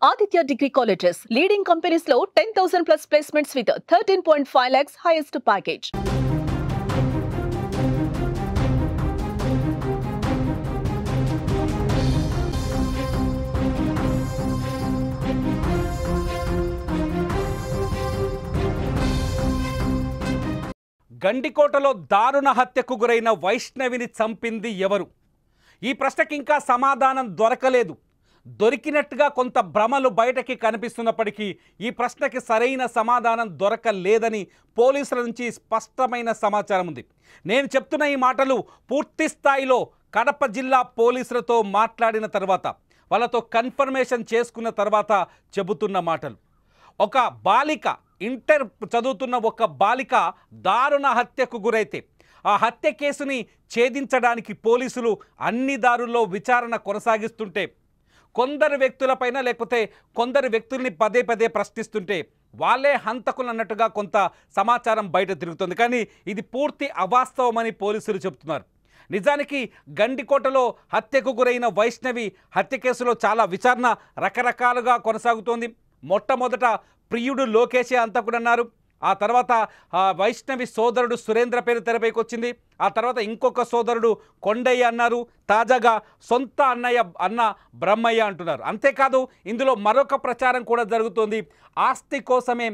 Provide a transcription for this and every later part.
Aditya Degree Colleges, leading companies లో 10,000 plus placements with 13.5 lakhs highest package. గండికోటలో దారుణ హత్యకు గురైన వైష్ణవిని చంపింది ఎవరు? ఈ ప్రశ్నకి ఇంకా సమాధానం దొరకలేదు. దొరికినట్టుగా కొంత భ్రమలు బయటకి కనిపిస్తున్నప్పటికీ ఈ ప్రశ్నకి సరైన సమాధానం దొరకలేదని పోలీసుల నుంచి స్పష్టమైన సమాచారం ఉంది. నేను చెప్తున్న ఈ మాటలు పూర్తి స్థాయిలో కడప జిల్లా పోలీసులతో మాట్లాడిన తర్వాత, వాళ్ళతో కన్ఫర్మేషన్ చేసుకున్న తర్వాత చెబుతున్న మాటలు. ఒక బాలిక, ఇంటర్ చదువుతున్న ఒక బాలిక దారుణ హత్యకు గురైతే ఆ హత్య కేసుని ఛేదించడానికి పోలీసులు అన్ని దారుల్లో విచారణ కొనసాగిస్తుంటే, కొందరు వ్యక్తులపైన లేకపోతే కొందరు వ్యక్తుల్ని పదే పదే ప్రశ్నిస్తుంటే వాళ్ళే హంతకులు అన్నట్టుగా కొంత సమాచారం బయట తిరుగుతుంది. కానీ ఇది పూర్తి అవాస్తవమని పోలీసులు చెబుతున్నారు. నిజానికి గండికోటలో హత్యకు గురైన వైష్ణవి హత్య కేసులో చాలా విచారణ రకరకాలుగా కొనసాగుతోంది. మొట్టమొదట ప్రియుడు లోకేషే హంతకుడన్నారు. ఆ తర్వాత వైష్ణవి సోదరుడు సురేంద్ర పేరు తెరపైకి వచ్చింది. ఆ తర్వాత ఇంకొక సోదరుడు కొండయ్య అన్నారు. తాజాగా సొంత అన్న బ్రహ్మయ్య అంటున్నారు. అంతేకాదు ఇందులో మరొక ప్రచారం కూడా జరుగుతోంది. ఆస్తి కోసమే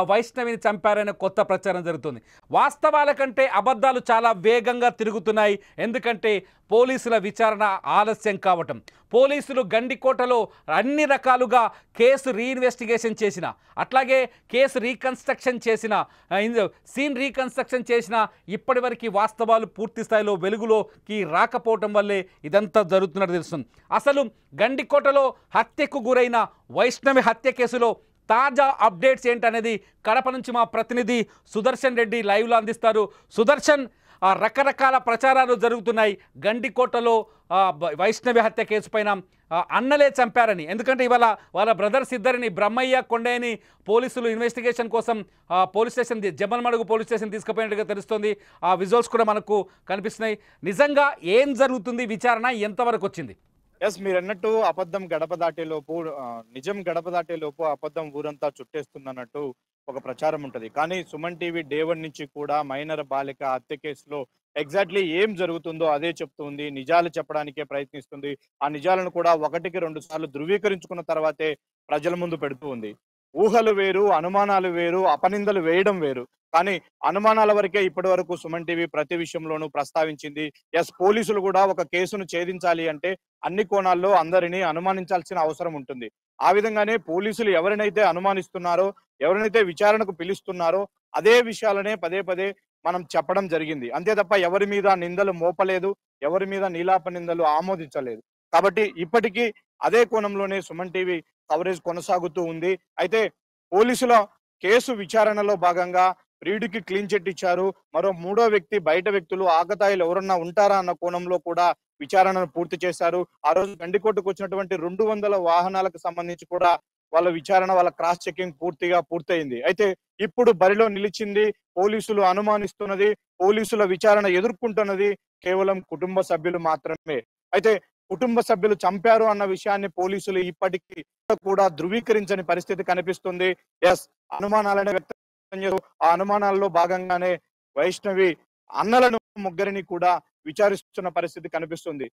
వైష్ణవిని చంపారనే కొత్త ప్రచారం జరుగుతుంది. వాస్తవాల కంటే అబద్ధాలు చాలా వేగంగా తిరుగుతున్నాయి. ఎందుకంటే పోలీసుల విచారణ ఆలస్యం కావటం. పోలీసులు గండికోటలో అన్ని రకాలుగా కేసు రీఇన్వెస్టిగేషన్ చేసిన, అట్లాగే కేసు రీకన్స్ట్రక్షన్ చేసిన, సీన్ రీకన్స్ట్రక్షన్ చేసిన, ఇప్పటివరకు వాస్తవాలు పూర్తి స్థాయిలో వెలుగులోకి రాకపోవటం వల్లే ఇదంతా జరుగుతున్నట్టు తెలుస్తుంది. అసలు గండికోటలో హత్యకు గురైన వైష్ణవి హత్య కేసులో తాజా అప్డేట్స్ ఏంటనేది కడప నుంచి మా ప్రతినిధి సుదర్శన్ రెడ్డి లైవ్లో అందిస్తారు. సుదర్శన్, రకరకాల ప్రచారాలు జరుగుతున్నాయి. గండికోటలో వైష్ణవి హత్య కేసు పైన అన్నలే చంపారని, ఎందుకంటే ఇవాళ వాళ్ళ బ్రదర్స్ ఇద్దరిని, బ్రహ్మయ్య కొండయ్యని పోలీసులు ఇన్వెస్టిగేషన్ కోసం police station, Jammalamadugu police station తీసుకుపోయినట్టుగా తెలుస్తుంది. ఆ విజువల్స్ కూడా మనకు కనిపిస్తున్నాయి. నిజంగా ఏం జరుగుతుంది? విచారణ ఎంతవరకు వచ్చింది? ఎస్, మీరు అన్నట్టు అబద్ధం గడప దాటేలోపు నిజం గడప దాటేలోపు అబద్ధం ఊరంతా చుట్టేస్తుందన్నట్టు ఒక ప్రచారం ఉంటది. కానీ సుమన్ టీవీ డే 1 నుంచి కూడా మైనర్ బాలిక హత్య కేసులో ఎగ్జాక్ట్లీ ఏం జరుగుతుందో అదే చెప్తుంది. నిజాలు చెప్పడానికే ప్రయత్నిస్తుంది. ఆ నిజాలను కూడా 1కి 2 సార్లు ధృవీకరించుకున్న తర్వాతే ప్రజల ముందు పెడుతూ ఉంది. ఊహలు వేరు, అనుమానాలు వేరు, అపనిందలు వేయడం వేరు. కానీ అనుమానాల వరకే ఇప్పటి వరకు సుమన్ టీవీ ప్రతి విషయంలోనూ ప్రస్తావించింది. ఎస్, పోలీసులు కూడా ఒక కేసును ఛేదించాలి అంటే అన్ని కోణాల్లో అందరినీ అనుమానించాల్సిన అవసరం ఉంటుంది. ఆ విధంగానే పోలీసులు ఎవరినైతే అనుమానిస్తున్నారో, ఎవరినైతే విచారణకు పిలుస్తున్నారో అదే విషయాలనే పదే పదే మనం చెప్పడం జరిగింది. అంతే తప్ప ఎవరి మీద నిందలు మోపలేదు, ఎవరి మీద నీలాప నిందలు ఆమోదించలేదు. కాబట్టి ఇప్పటికీ అదే కోణంలోనే సుమన్ టీవీ కవరేజ్ కొనసాగుతూ ఉంది. అయితే పోలీసుల కేసు విచారణలో భాగంగా ప్రియుడికి క్లీన్ చిట్ ఇచ్చారు. మరో 3వ వ్యక్తి, బయట వ్యక్తులు, ఆకతాయిలు ఎవరన్నా ఉంటారా అన్న కోణంలో కూడా విచారణను పూర్తి చేశారు. ఆ రోజు గండికోటకు వచ్చినటువంటి 200 వాహనాలకు సంబంధించి కూడా వాళ్ళ విచారణ, వాళ్ళ క్రాస్ చెకింగ్ పూర్తిగా పూర్తయింది. అయితే ఇప్పుడు బరిలో నిలిచింది, పోలీసులు అనుమానిస్తున్నది, పోలీసుల విచారణ ఎదుర్కొంటున్నది కేవలం కుటుంబ సభ్యులు మాత్రమే. అయితే కుటుంబ సభ్యులు చంపారు అన్న విషయాన్ని పోలీసులు ఇప్పటికీ కూడా ధృవీకరించని పరిస్థితి కనిపిస్తుంది. ఎస్, అనుమానాలనే వ్యక్తం చేస్తూ ఆ అనుమానాల్లో భాగంగానే వైష్ణవి అన్నలను ముగ్గురిని కూడా విచారిస్తున్న పరిస్థితి కనిపిస్తుంది.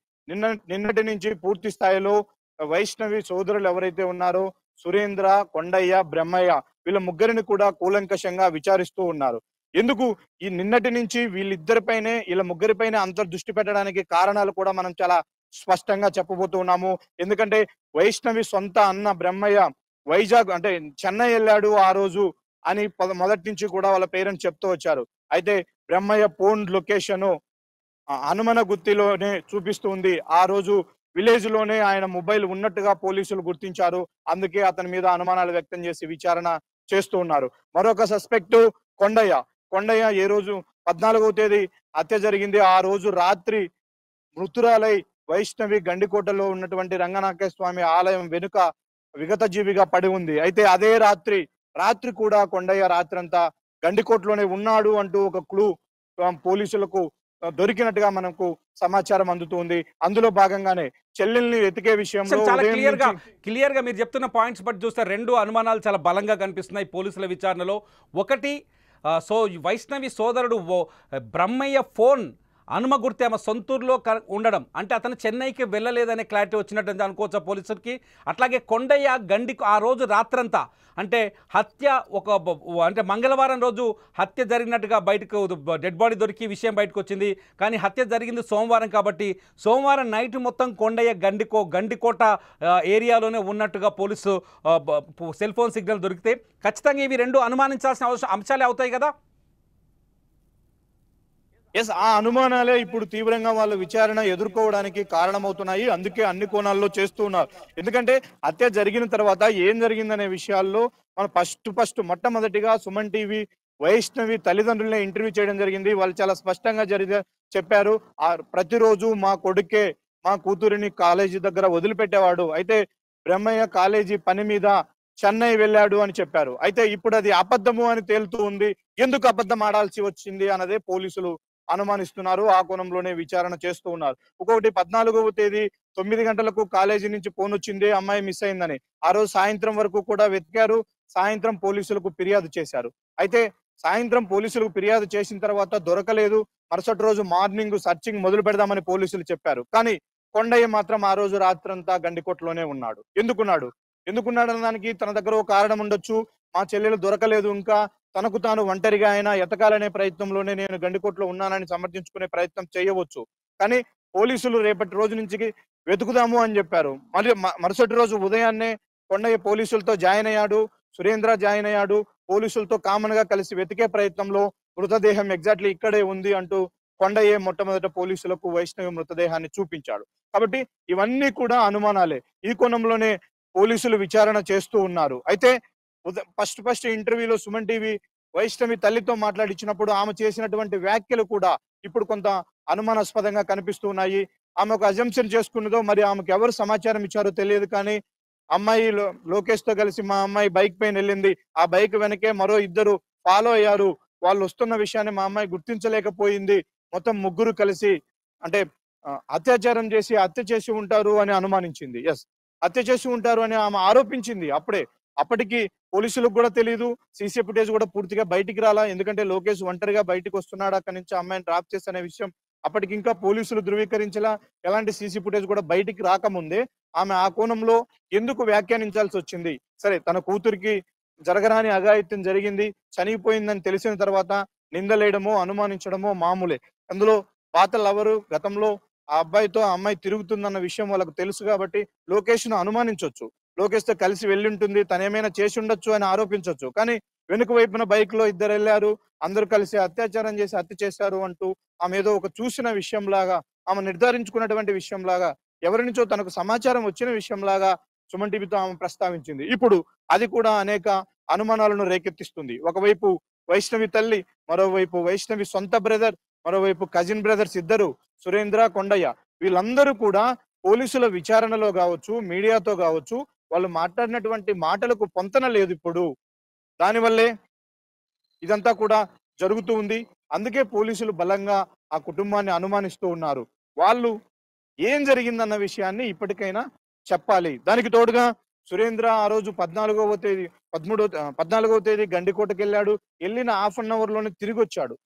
నిన్నటి నుంచి పూర్తి స్థాయిలో వైష్ణవి సోదరులు ఎవరైతే ఉన్నారో సురేంద్ర, కొండయ్య, బ్రహ్మయ్య, వీళ్ళ ముగ్గురిని కూడా కూలంకషంగా విచారిస్తూ ఉన్నారు. ఎందుకు ఈ నిన్నటి నుంచి వీళ్ళ ముగ్గురిపైనే అంత దృష్టి పెట్టడానికి కారణాలు కూడా మనం చాలా స్పష్టంగా చెప్పబోతూ ఉన్నాము. ఎందుకంటే వైష్ణవి సొంత అన్న బ్రహ్మయ్య వైజాగ్ అంటే చెన్నై వెళ్ళాడు ఆ రోజు అని మొదటి నుంచి కూడా వాళ్ళ పేరెంట్స్ చెప్తూ వచ్చారు. అయితే బ్రహ్మయ్య ఫోన్ లొకేషన్ హనుమన గుత్తిలోనే చూపిస్తూ ఉంది. ఆ రోజు విలేజ్ లోనే ఆయన మొబైల్ ఉన్నట్టుగా పోలీసులు గుర్తించారు. అందుకే అతని మీద అనుమానాలు వ్యక్తం చేసి విచారణ చేస్తూ ఉన్నారు. మరొక సస్పెక్ట్ కొండయ్య ఏ రోజు 14వ తేదీ హత్య జరిగింది. ఆ రోజు రాత్రి మృతురాలై వైష్ణవి గండికోటలో ఉన్నటువంటి రంగనాథ స్వామి ఆలయం వెనుక విగత జీవిగా పడి ఉంది. అయితే అదే రాత్రి కూడా కొండయ్య రాత్రంతా గండికోటలోనే ఉన్నాడు అంటూ ఒక క్లూ పోలీసులకు దొరికినట్టుగా మనకు సమాచారం అందుతుంది. అందులో భాగంగానే చెల్లెల్ని వెతికే విషయంలో చాలా ఉదయం నుంచి క్లియర్గా మీరు చెప్తున్న పాయింట్స్ బట్టి చూస్తే రెండు అనుమానాలు చాలా బలంగా కనిపిస్తున్నాయి పోలీసుల విచారణలో. ఒకటి వైష్ణవి సోదరుడు బ్రహ్మయ్య ఫోన్ హనుమ గుర్తి ఆమె సొంతూరులో ఉండడం, అంటే అతను చెన్నైకి వెళ్ళలేదనే క్లారిటీ వచ్చినట్టు అనుకోవచ్చా పోలీసులకి. అట్లాగే కొండయ్య గండి ఆ రోజు రాత్రంతా అంటే హత్య అంటే మంగళవారం రోజు హత్య జరిగినట్టుగా బయటకు డెడ్ బాడీ దొరికి విషయం బయటకు వచ్చింది. కానీ హత్య జరిగింది సోమవారం కాబట్టి సోమవారం నైట్ మొత్తం కొండయ్య గండికోట ఏరియాలోనే ఉన్నట్టుగా పోలీసు సెల్ ఫోన్ సిగ్నల్ దొరికితే ఖచ్చితంగా ఇవి రెండు అనుమానించాల్సిన అంశాలే అవుతాయి కదా. ఆ అనుమానాలే ఇప్పుడు తీవ్రంగా వాళ్ళ విచారణ ఎదుర్కోవడానికి కారణమవుతున్నాయి. అందుకే అన్ని కోణాల్లో చేస్తూ ఉన్నారు. ఎందుకంటే హత్య జరిగిన తర్వాత ఏం జరిగిందనే విషయాల్లో మనం ఫస్ట్ మొట్టమొదటిగా సుమన్ టీవీ వైష్ణవి తల్లిదండ్రులనే ఇంటర్వ్యూ చేయడం జరిగింది. వాళ్ళు చాలా స్పష్టంగా చెప్పారు. ప్రతిరోజు మా కొడుకే మా కూతురిని కాలేజీ దగ్గర వదిలిపెట్టేవాడు, అయితే బ్రహ్మయ్య కాలేజీ పని మీద చెన్నై వెళ్ళాడు అని చెప్పారు. అయితే ఇప్పుడు అది అబద్ధము అని తేలుతూ ఉంది. ఎందుకు అబద్ధం ఆడాల్సి వచ్చింది అన్నదే పోలీసులు అనుమానిస్తున్నారు. ఆ కోణంలోనే విచారణ చేస్తూ ఉన్నారు. ఇంకొకటి 14వ తేదీ 9 గంటలకు కాలేజీ నుంచి ఫోన్ వచ్చింది, అమ్మాయి మిస్ అయిందని. ఆ రోజు సాయంత్రం వరకు కూడా వెతికారు. సాయంత్రం పోలీసులకు ఫిర్యాదు చేశారు. అయితే సాయంత్రం పోలీసులకు ఫిర్యాదు చేసిన తర్వాత దొరకలేదు. మరుసటి రోజు మార్నింగ్ సర్చింగ్ మొదలు పెడదామని పోలీసులు చెప్పారు. కానీ కొండయ్య మాత్రం ఆ రోజు రాత్రంతా గండికోటలోనే ఉన్నాడు. ఎందుకున్నాడు అన్నదానికి తన దగ్గర ఒక కారణం ఉండొచ్చు. మా చెల్లెలు దొరకలేదు, ఇంకా తనకు తాను ఒంటరిగా అయినా ఎతకాలనే ప్రయత్నంలోనే నేను గండికోటలో ఉన్నానని సమర్థించుకునే ప్రయత్నం చేయవచ్చు. కానీ పోలీసులు రేపటి రోజు నుంచి వెతుకుదాము అని చెప్పారు. మళ్ళీ మరుసటి రోజు ఉదయాన్నే కొండయ్య పోలీసులతో జాయిన్ అయ్యాడు, సురేంద్ర జాయిన్ అయ్యాడు. పోలీసులతో కామన్ గా కలిసి వెతికే ప్రయత్నంలో మృతదేహం ఎగ్జాక్ట్లీ ఇక్కడే ఉంది అంటూ కొండయ్య మొట్టమొదట పోలీసులకు వైష్ణవి మృతదేహాన్ని చూపించాడు. కాబట్టి ఇవన్నీ కూడా అనుమానాలే. ఈ కోణంలోనే పోలీసులు విచారణ చేస్తూ ఉన్నారు. అయితే ఫస్ట్ ఇంటర్వ్యూలో సుమన్ టీవీ వైష్ణవి తల్లితో మాట్లాడించినప్పుడు ఆమె చేసినటువంటి వ్యాఖ్యలు కూడా ఇప్పుడు కొంత అనుమానాస్పదంగా కనిపిస్తూ ఉన్నాయి. ఆమె ఒక అజంప్షన్ చేసుకున్నదో మరి ఆమెకు ఎవరు సమాచారం ఇచ్చారో తెలియదు. కానీ అమ్మాయి లోకేష్ తో కలిసి మా అమ్మాయి బైక్ పైన వెళ్ళింది, ఆ బైక్ వెనకే మరో ఇద్దరు ఫాలో అయ్యారు, వాళ్ళు వస్తున్న విషయాన్ని మా అమ్మాయి గుర్తించలేకపోయింది, మొత్తం ముగ్గురు కలిసి అంటే అత్యాచారం చేసి హత్య చేసి ఉంటారు అని అనుమానించింది. హత్య చేసి ఉంటారు అని ఆమె ఆరోపించింది. అప్పటికి పోలీసులకు కూడా తెలియదు, సీసీ ఫుటేజ్ కూడా పూర్తిగా బయటికి రాలా. ఎందుకంటే లోకేష్ ఒంటరిగా బయటికి వస్తున్నాడు అక్కడి నుంచి అమ్మాయిని డ్రాప్ చేసే విషయం అప్పటికి ఇంకా పోలీసులు ధృవీకరించలా. ఎలాంటి సీసీ ఫుటేజ్ కూడా బయటికి రాకముందే ఆమె ఆ కోణంలో ఎందుకు వ్యాఖ్యానించాల్సి వచ్చింది? సరే, తన కూతురికి జరగరాని అఘాయిత్యం జరిగింది, చనిపోయిందని తెలిసిన తర్వాత నిందలేయడమో అనుమానించడమో మామూలే. అందులో పాత లవరు గతంలో ఆ అబ్బాయితో ఆ అమ్మాయి తిరుగుతుందన్న విషయం వాళ్ళకు తెలుసు కాబట్టి లోకేష్ ను అనుమానించవచ్చు, లోకేష్ తో కలిసి వెళ్ళి ఉంటుంది, తనేమైనా చేసి ఉండొచ్చు అని ఆరోపించవచ్చు. కానీ వెనుక వైపున బైక్ లో ఇద్దరు వెళ్ళారు, అందరూ కలిసి అత్యాచారం చేసి హత్య చేశారు అంటూ ఆమె ఏదో ఒక చూసిన విషయంలాగా, ఆమె నిర్ధారించుకున్నటువంటి విషయంలాగా, ఎవరి నుంచో తనకు సమాచారం వచ్చిన విషయంలాగా సుమన్ టీవీతో ఆమె ప్రస్తావించింది. ఇప్పుడు అది కూడా అనేక అనుమానాలను రేకెత్తిస్తుంది. ఒకవైపు వైష్ణవి తల్లి, మరోవైపు వైష్ణవి సొంత బ్రదర్, మరోవైపు కజిన్ బ్రదర్స్ ఇద్దరు సురేంద్ర, కొండయ్య, వీళ్ళందరూ కూడా పోలీసుల విచారణలో కావచ్చు, మీడియాతో కావచ్చు, వాళ్ళు మాట్లాడినటువంటి మాటలకు పొంతన లేదు. ఇప్పుడు దానివల్లే ఇదంతా కూడా జరుగుతూ ఉంది. అందుకే పోలీసులు బలంగా ఆ కుటుంబాన్ని అనుమానిస్తూ ఉన్నారు. వాళ్ళు ఏం జరిగిందన్న విషయాన్ని ఇప్పటికైనా చెప్పాలి. దానికి తోడుగా సురేంద్ర ఆ రోజు 14వ తేదీ గండికోటకి వెళ్ళాడు. వెళ్ళిన హాఫ్ అన్ అవర్ లోనే తిరిగి వచ్చాడు.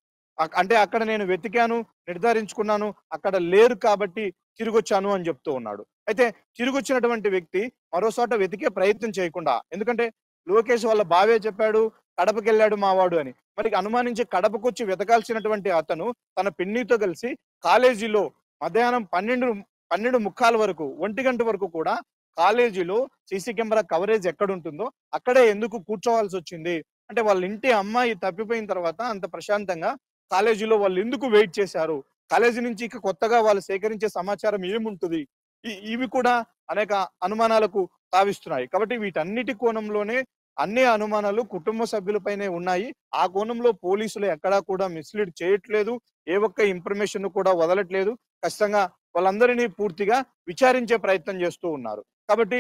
అంటే అక్కడ నేను వెతికాను, నిర్ధారించుకున్నాను, అక్కడ లేరు కాబట్టి తిరిగి వచ్చాను అని చెప్తూ ఉన్నాడు. అయితే తిరిగి వచ్చినటువంటి వ్యక్తి మరోసాట వెతికే ప్రయత్నం చేయకుండా, ఎందుకంటే లోకేష్ వాళ్ళ బావే చెప్పాడు కడపకి వెళ్ళాడు మావాడు అని, మరి అనుమానించి కడపకు వచ్చి వెతకాల్సినటువంటి అతను తన పిన్నితో కలిసి కాలేజీలో మధ్యాహ్నం 12:30 వరకు 1 గంట వరకు కూడా కాలేజీలో సీసీ కెమెరా కవరేజ్ ఎక్కడుంటుందో అక్కడే ఎందుకు కూర్చోవాల్సి వచ్చింది? అంటే వాళ్ళ ఇంటి అమ్మాయి తప్పిపోయిన తర్వాత అంత ప్రశాంతంగా కాలేజీలో వాళ్ళు ఎందుకు వెయిట్ చేశారు? కాలేజీ నుంచి ఇక కొత్తగా వాళ్ళు సేకరించే సమాచారం ఏముంటుంది? ఇవి కూడా అనేక అనుమానాలకు తావిస్తున్నాయి. కాబట్టి వీటన్నిటి కోణంలోనే అన్ని అనుమానాలు కుటుంబ సభ్యులపైనే ఉన్నాయి. ఆ కోణంలో పోలీసులు ఎక్కడా కూడా మిస్లీడ్ చేయట్లేదు, ఏ ఒక్క ఇన్ఫర్మేషన్ కూడా వదలట్లేదు. ఖచ్చితంగా వాళ్ళందరినీ పూర్తిగా విచారించే ప్రయత్నం చేస్తూ ఉన్నారు. కాబట్టి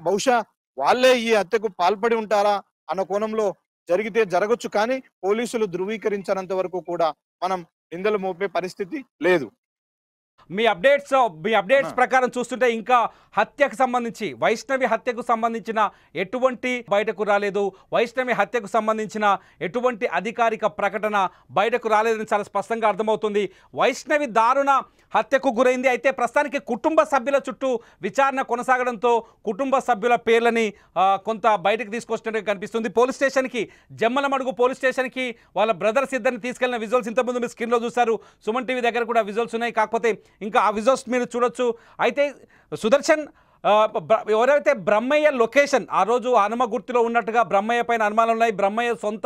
బహుశా వాళ్ళే ఈ హత్యకు పాల్పడి ఉంటారా అన్న కోణంలో జరిగితే జరగచ్చు. కానీ పోలీసులు ధృవీకరించినంత వరకు కూడా మనం నిందలు మోపే పరిస్థితి లేదు. మీ అప్డేట్స్ ప్రకారం చూస్తుంటే ఇంకా హత్యకు సంబంధించి వైష్ణవి హత్యకు సంబంధించిన ఎటువంటి బయటకు రాలేదు. వైష్ణవి హత్యకు సంబంధించిన ఎటువంటి అధికారిక ప్రకటన బయటకు రాలేదని చాలా స్పష్టంగా అర్థమవుతుంది. వైష్ణవి దారుణ హత్యకు గురైంది. అయితే ప్రస్తుతానికి కుటుంబ సభ్యుల చుట్టూ విచారణ కొనసాగడంతో కుటుంబ సభ్యుల పేర్లని కొంత బయటకు తీసుకొచ్చినట్టుగా కనిపిస్తుంది. పోలీస్ స్టేషన్కి జమ్మలమడుగు పోలీస్ స్టేషన్కి వాళ్ళ బ్రదర్స్ ఇద్దరిని తీసుకెళ్లిన విజువల్స్ ఇంతకుముందు మీరు స్క్రీన్లో చూశారు. సుమన్ టీవీ దగ్గర కూడా విజువల్స్ ఉన్నాయి. కాకపోతే ఇంకా ఆ విజువల్స్ మీరు చూడొచ్చు. అయితే సుదర్శన్ ఎవరైతే బ్రహ్మయ్య లొకేషన్ ఆ రోజు హనుమ గుర్తులో ఉన్నట్టుగా బ్రహ్మయ్య పైన అనుమానాలు ఉన్నాయి. బ్రహ్మయ్య సొంత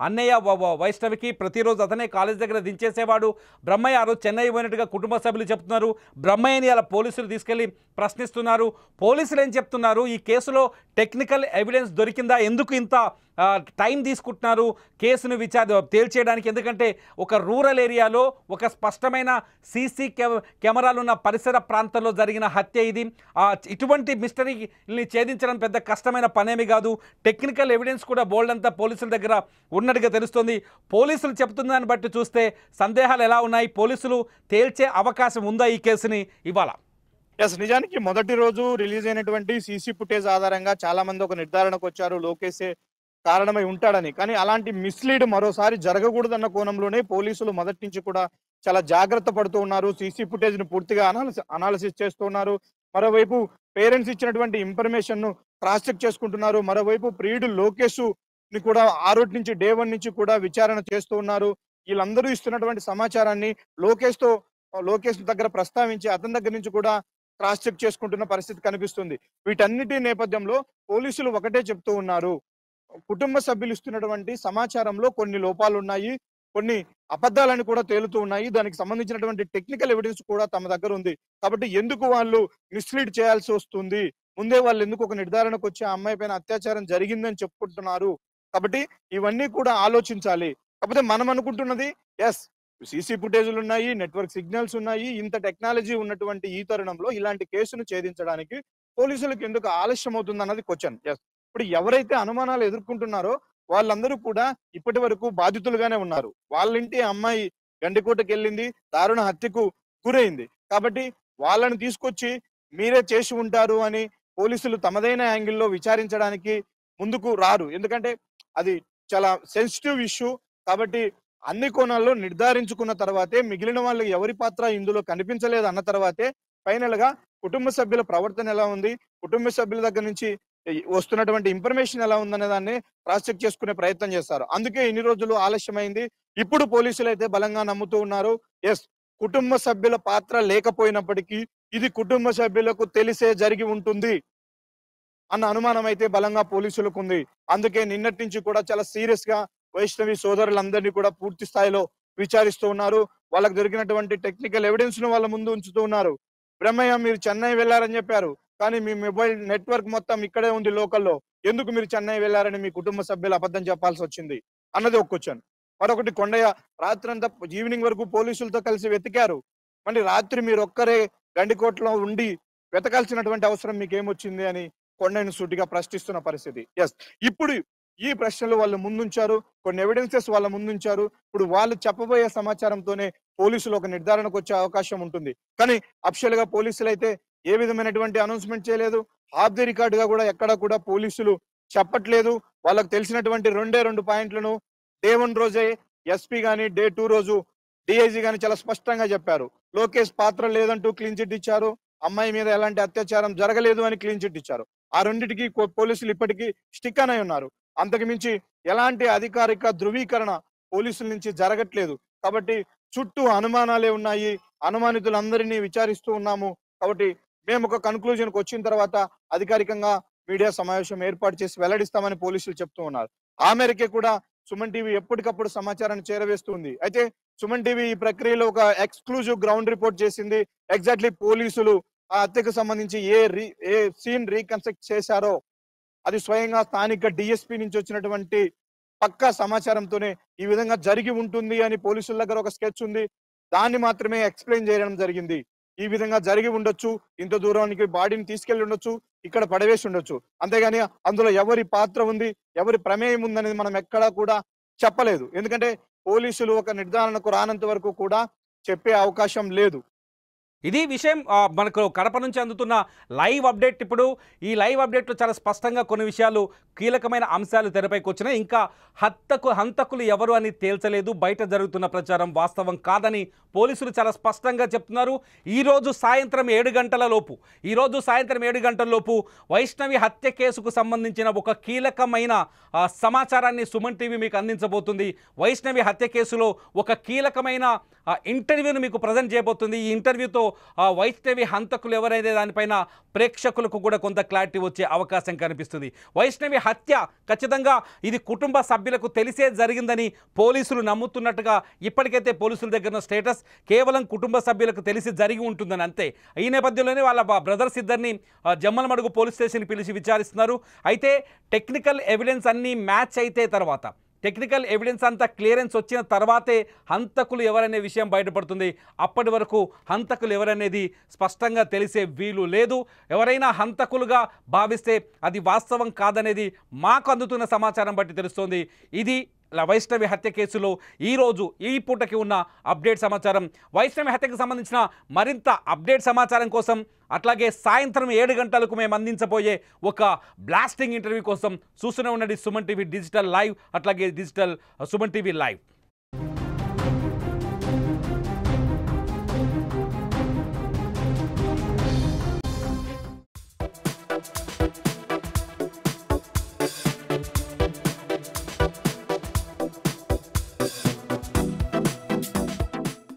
అన్నయ్య వైష్ణవికి ప్రతిరోజు అతనే కాలేజ్ దగ్గర దించేసేవాడు. బ్రహ్మయ్య ఆ రోజు చెన్నై పోయినట్టుగా కుటుంబ సభ్యులు చెప్తున్నారు. బ్రహ్మయ్యని అలా పోలీసులు తీసుకెళ్లి ప్రశ్నిస్తున్నారు. పోలీసులు ఏం చెప్తున్నారు, ఈ కేసులో టెక్నికల్ ఎవిడెన్స్ దొరికిందా, ఎందుకు ఇంత టైం తీసుకుంటున్నారు కేసును తేల్చేయడానికి? ఎందుకంటే ఒక రూరల్ ఏరియాలో ఒక స్పష్టమైన సీసీ కెమెరాలు ఉన్న పరిసర ప్రాంతాల్లో జరిగిన హత్య ఇది. ఇటువంటి మిస్టరీని ఛేదించడం పెద్ద కష్టమైన పనేమి కాదు. టెక్నికల్ ఎవిడెన్స్ కూడా బోల్డ్ అంతా పోలీసుల దగ్గర ఉన్నట్టుగా తెలుస్తుంది. పోలీసులు చెప్తున్న దాన్ని బట్టి చూస్తే సందేహాలు ఎలా ఉన్నాయి? పోలీసులు తేల్చే అవకాశం ఉందా ఈ కేసుని ఇవాళ? నిజానికి మొదటి రోజు రిలీజ్ అయినటువంటి సీసీ ఫుటేజ్ ఆధారంగా చాలా మంది ఒక నిర్ధారణకు వచ్చారు, లోకేషే కారణమై ఉంటాడని. కానీ అలాంటి మిస్లీడ్ మరోసారి జరగకూడదన్న కోణంలోనే పోలీసులు మొదటి నుంచి కూడా చాలా జాగ్రత్త పడుతూ ఉన్నారు. సీసీ ఫుటేజ్ ను పూర్తిగా అనాలిసిస్ చేస్తూ ఉన్నారు. మరోవైపు పేరెంట్స్ ఇచ్చినటువంటి ఇన్ఫర్మేషన్ ను క్రాస్ చెక్ చేసుకుంటున్నారు. మరోవైపు ప్రియుడు లోకేష్ ని కూడా ఆ రోజు నుంచి డే 1 నుంచి కూడా విచారణ చేస్తూ ఉన్నారు. వీళ్ళందరూ ఇస్తున్నటువంటి సమాచారాన్ని లోకేష్ దగ్గర ప్రస్తావించి అతని దగ్గర నుంచి కూడా క్రాస్ చెక్ చేసుకుంటున్న పరిస్థితి కనిపిస్తుంది. వీటన్నిటి నేపథ్యంలో పోలీసులు ఒకటే చెప్తూ ఉన్నారు, కుటుంబ సభ్యులు ఇస్తున్నటువంటి సమాచారంలో కొన్ని లోపాలు ఉన్నాయి, కొన్ని అబద్ధాలని కూడా తేలుతూ ఉన్నాయి. దానికి సంబంధించినటువంటి టెక్నికల్ ఎవిడెన్స్ కూడా తమ దగ్గర ఉంది. కాబట్టి ఎందుకు వాళ్ళు మిస్లీడ్ చేయాల్సి వస్తుంది, ముందే వాళ్ళు ఎందుకు ఒక నిర్ధారణకు వచ్చి ఆ అమ్మాయి పైన అత్యాచారం జరిగిందని చెప్పుకుంటున్నారు. కాబట్టి ఇవన్నీ కూడా ఆలోచించాలి. కాకపోతే మనం అనుకుంటున్నది సీసీ ఫుటేజ్లు ఉన్నాయి, నెట్వర్క్ సిగ్నల్స్ ఉన్నాయి. ఇంత టెక్నాలజీ ఉన్నటువంటి ఈ తరుణంలో ఇలాంటి కేసును ఛేదించడానికి పోలీసులకు ఎందుకు ఆలస్యం అవుతుంది అన్నది క్వశ్చన్. ఇప్పుడు ఎవరైతే అనుమానాలు ఎదుర్కొంటున్నారో వాళ్ళందరూ కూడా ఇప్పటి వరకు బాధితులుగానే ఉన్నారు. వాళ్ళ ఇంటి అమ్మాయి గండికోటకి వెళ్ళింది, దారుణ హత్యకు గురైంది. కాబట్టి వాళ్ళని తీసుకొచ్చి మీరే చేసి ఉంటారు అని పోలీసులు తమదైన యాంగిల్లో విచారించడానికి ముందుకు రారు. ఎందుకంటే అది చాలా సెన్సిటివ్ ఇష్యూ. కాబట్టి అన్ని కోణాల్లో నిర్ధారించుకున్న తర్వాతే, మిగిలిన వాళ్ళు ఎవరి పాత్ర ఇందులో కనిపించలేదు అన్న తర్వాతే ఫైనల్ గా కుటుంబ సభ్యుల ప్రవర్తన ఎలా ఉంది, కుటుంబ సభ్యుల దగ్గర నుంచి వస్తున్నటువంటి ఇన్ఫర్మేషన్ ఎలా ఉందనే దాన్ని క్రాస్ చెక్ చేసుకునే ప్రయత్నం చేస్తారు. అందుకే ఇన్ని రోజులు ఆలస్యమైంది. ఇప్పుడు పోలీసులు అయితే బలంగా నమ్ముతూ ఉన్నారు, కుటుంబ సభ్యుల పాత్ర లేకపోయినప్పటికీ ఇది కుటుంబ సభ్యులకు తెలిసే జరిగి ఉంటుంది అన్న అనుమానం అయితే బలంగా పోలీసులకు ఉంది. అందుకే నిన్నటి నుంచి కూడా చాలా సీరియస్ గా వైష్ణవి సోదరులందరినీ కూడా పూర్తి స్థాయిలో విచారిస్తూ ఉన్నారు. వాళ్ళకు దొరికినటువంటి టెక్నికల్ ఎవిడెన్స్ ను వాళ్ళ ముందు ఉంచుతూ ఉన్నారు. బ్రహ్మయ్య, మీరు చెన్నై వెళ్లారని చెప్పారు, కానీ మీ మొబైల్ నెట్వర్క్ మొత్తం ఇక్కడే ఉంది లోకల్లో, ఎందుకు మీరు చెన్నై వెళ్లారని మీ కుటుంబ సభ్యులు అబద్ధం చెప్పాల్సి వచ్చింది అన్నది ఒక క్వశ్చన్. మరొకటి, కొండయ్య రాత్రంతా ఈవినింగ్ వరకు పోలీసులతో కలిసి వెతికారు, మళ్ళీ రాత్రి మీరు ఒక్కరే గండికోటలో ఉండి వెతకాల్సినటువంటి అవసరం మీకేమొచ్చింది అని కొండయ్యను సూటిగా ప్రశ్నిస్తున్న పరిస్థితి. ఇప్పుడు ఈ ప్రశ్నలు వాళ్ళు ముందుంచారు, కొన్ని ఎవిడెన్సెస్ వాళ్ళ ముందుంచారు. ఇప్పుడు వాళ్ళు చెప్పబోయే సమాచారంతోనే పోలీసులు ఒక నిర్ధారణకు వచ్చే అవకాశం ఉంటుంది. కానీ అఫిషియల్ గా పోలీసులు అయితే ఏ విధమైనటువంటి అనౌన్స్మెంట్ చేయలేదు. ఆఫ్ ది రికార్డ్ గా కూడా ఎక్కడ కూడా పోలీసులు చెప్పట్లేదు. వాళ్ళకు తెలిసినటువంటి 2 పాయింట్లను డే 1 రోజే ఎస్పీ గాని, డే 2 రోజు డిఐజీ గాని చాలా స్పష్టంగా చెప్పారు. లోకేష్ పాత్ర లేదంటూ క్లీన్ చిట్ ఇచ్చారు, అమ్మాయి మీద ఎలాంటి అత్యాచారం జరగలేదు అని క్లీన్ చిట్ ఇచ్చారు. ఆ రెండింటికి పోలీసులు ఇప్పటికీ స్టిక్ అనే ఉన్నారు. అంతకు మించి ఎలాంటి అధికారిక ధృవీకరణ పోలీసుల నుంచి జరగట్లేదు. కాబట్టి చుట్టూ అనుమానాలే ఉన్నాయి, అనుమానితులందరినీ విచారిస్తూ ఉన్నాము. కాబట్టి మేము ఒక కన్క్లూజన్కి వచ్చిన తర్వాత అధికారికంగా మీడియా సమావేశం ఏర్పాటు చేసి వెల్లడిస్తామని పోలీసులు చెప్తూ ఉన్నారు. ఆ మేరకే కూడా సుమన్ టీవీ ఎప్పటికప్పుడు సమాచారాన్ని చేరవేస్తుంది. అయితే సుమన్ టీవీ ఈ ప్రక్రియలో ఒక ఎక్స్క్లూజివ్ గ్రౌండ్ రిపోర్ట్ చేసింది. ఎగ్జాక్ట్లీ పోలీసులు ఆ హత్యకు సంబంధించి ఏ సీన్ రీకన్స్ట్రక్ట్ చేశారో అది స్వయంగా స్థానిక డిఎస్పీ నుంచి వచ్చినటువంటి పక్కా సమాచారంతోనే ఈ విధంగా జరిగి ఉంటుంది అని పోలీసుల దగ్గర ఒక స్కెచ్ ఉంది. దాన్ని మాత్రమే ఎక్స్ప్లెయిన్ చేయడం జరిగింది. ఈ విధంగా జరిగి ఉండొచ్చు, ఇంత దూరానికి బాడీని తీసుకెళ్లి ఉండొచ్చు, ఇక్కడ పడవేసి ఉండొచ్చు, అంతేగాని అందులో ఎవరి పాత్ర ఉంది, ఎవరి ప్రమేయం ఉందనేది మనం ఎక్కడా కూడా చెప్పలేదు. ఎందుకంటే పోలీసులు ఒక నిర్ధారణకు రానంత వరకు కూడా చెప్పే అవకాశం లేదు. ఇది విషయం మనకు కడప నుంచి అందుతున్న లైవ్ అప్డేట్. ఇప్పుడు ఈ లైవ్ అప్డేట్లో చాలా స్పష్టంగా కొన్ని విషయాలు, కీలకమైన అంశాలు తెరపైకి వచ్చినాయి. ఇంకా హంతకులు ఎవరు అని తేల్చలేదు. బయట జరుగుతున్న ప్రచారం వాస్తవం కాదని పోలీసులు చాలా స్పష్టంగా చెప్తున్నారు. ఈరోజు సాయంత్రం 7 గంటల లోపు వైష్ణవి హత్య కేసుకు సంబంధించిన ఒక కీలకమైన సమాచారాన్ని సుమన్ టీవీ మీకు అందించబోతుంది. వైష్ణవి హత్య కేసులో ఒక కీలకమైన ఇంటర్వ్యూను మీకు ప్రజెంట్ చేయబోతుంది. ఈ ఇంటర్వ్యూతో వైష్ణవి హంతకులు ఎవరైతే దానిపైన ప్రేక్షకులకు కూడా కొంత క్లారిటీ వచ్చే అవకాశం కనిపిస్తుంది. వైష్ణవి హత్య ఖచ్చితంగా ఇది కుటుంబ సభ్యులకు తెలిసే జరిగిందని పోలీసులు నమ్ముతున్నట్టుగా ఇప్పటికైతే పోలీసుల దగ్గర ఉన్న స్టేటస్ కేవలం కుటుంబ సభ్యులకు తెలిసి జరిగి ఉంటుందని అంతే. ఈ నేపథ్యంలోనే వాళ్ళ బ్రదర్స్ ఇద్దరిని జమ్మలమడుగు పోలీస్ స్టేషన్కి పిలిచి విచారిస్తున్నారు. అయితే టెక్నికల్ ఎవిడెన్స్ అన్నీ మ్యాచ్ అయితే తర్వాత, టెక్నికల్ ఎవిడెన్స్ అంతా క్లియరెన్స్ వచ్చిన తర్వాతే హంతకులు ఎవరనే విషయం బయటపడుతుంది. అప్పటి వరకు హంతకులు ఎవరనేది స్పష్టంగా తెలిసే వీలు లేదు. ఎవరైనా హంతకులుగా భావిస్తే అది వాస్తవం కాదనేది మాకు అందుతున్న సమాచారం బట్టి తెలుస్తోంది. ఇది వైష్ణవి హత్య కేసులో ఈరోజు ఈ పూటకి ఉన్న అప్డేట్ సమాచారం. వైష్ణవి హత్యకు సంబంధించిన మరింత అప్డేట్ సమాచారం కోసం, అట్లాగే సాయంత్రం 7 గంటలకు మేము అందించబోయే ఒక బ్లాస్టింగ్ ఇంటర్వ్యూ కోసం చూస్తూనే ఉండండి సుమన్ టీవీ డిజిటల్ లైవ్, అట్లాగే డిజిటల్ సుమన్ టీవీ లైవ్.